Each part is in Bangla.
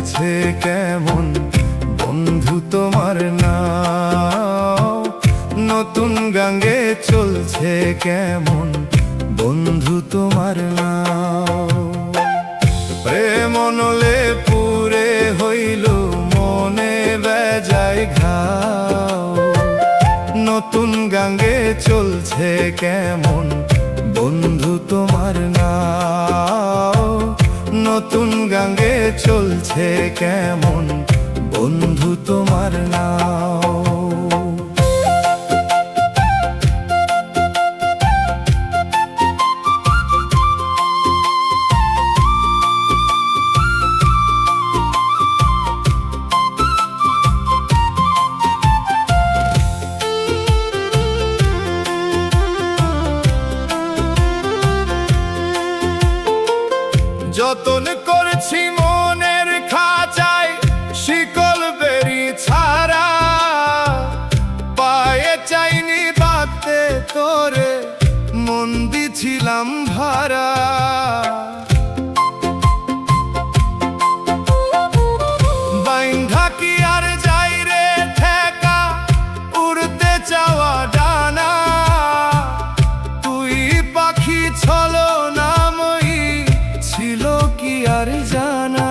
চলছে কেমন বন্ধু তোমার নাও? নতুন গাঙ্গে চলছে কেমন বন্ধু তোমার নাও? প্রেম নলে পুরে হইল মনে বেজায় ঘাও। নতুন গাঙ্গে চলছে কেমন বন্ধু তোমার নাও? নতুন গাঙ্গে চলছে কেমন বন্ধু তোমার নাও? যতন করছি মনের খাঁচায় শিকল বেরি ছাড়া, পায়ে চাইনি বাঁধতে তোরে মন দিছিলাম ভাড়া। বাইন্ধা কি আর যাই রে ঠেকা উড়তে চাওয়া ডানা, তুই পাখি ছলো নামই ছিল কি আর জানা?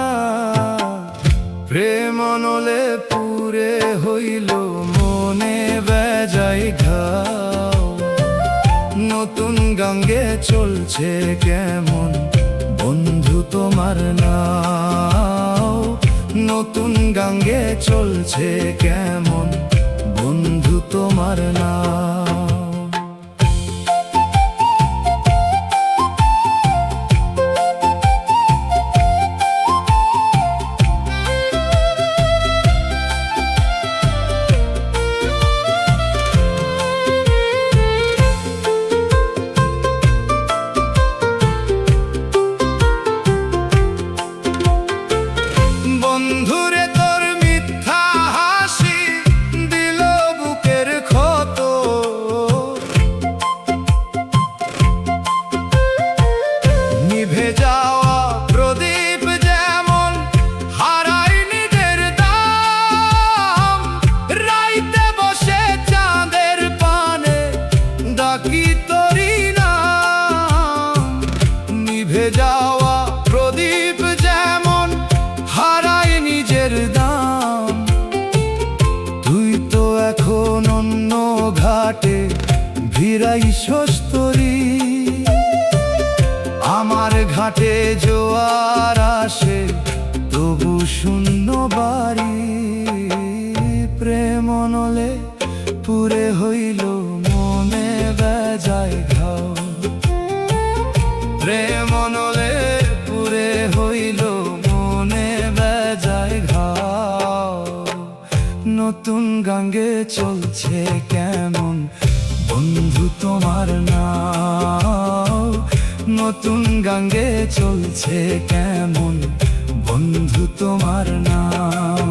প্রেম নলে পুরে হইল মনে বেজায় ঘাও। নতুন গাঙ্গে চলছে কেমন বন্ধু তোমার নাও? নতুন গাঙ্গে চলছে কেমন বন্ধু তোমার নাও? বন্ধুরে তোর মিথ্যা হাসি দিল বুকের ক্ষত, নিভে যাওয়া প্রদীপ যেমন হারায় নিজের দাম। রাইতে বসে চাঁদের পানে ডাকি তোরি নাম। নিভে যাওয়া প্রদীপ যেমন হারায় নিজের দাম। তুই তো এখন অন্য ঘাটে ভিড়াইছস তরি, আমার ঘাটে জোয়ার আসে তবু শূন্য বাড়ি। প্রেম নলে পুরে হইল মনে বেজায় ঘাও। প্রেম নলে পুরে হইল মনে বেজায় ঘাও। নতুন গাঙ্গে চলছে কেমন বন্ধু তোমার নাও? নতুন গাঙ্গে চলছে কেমন বন্ধু তোমার নাও?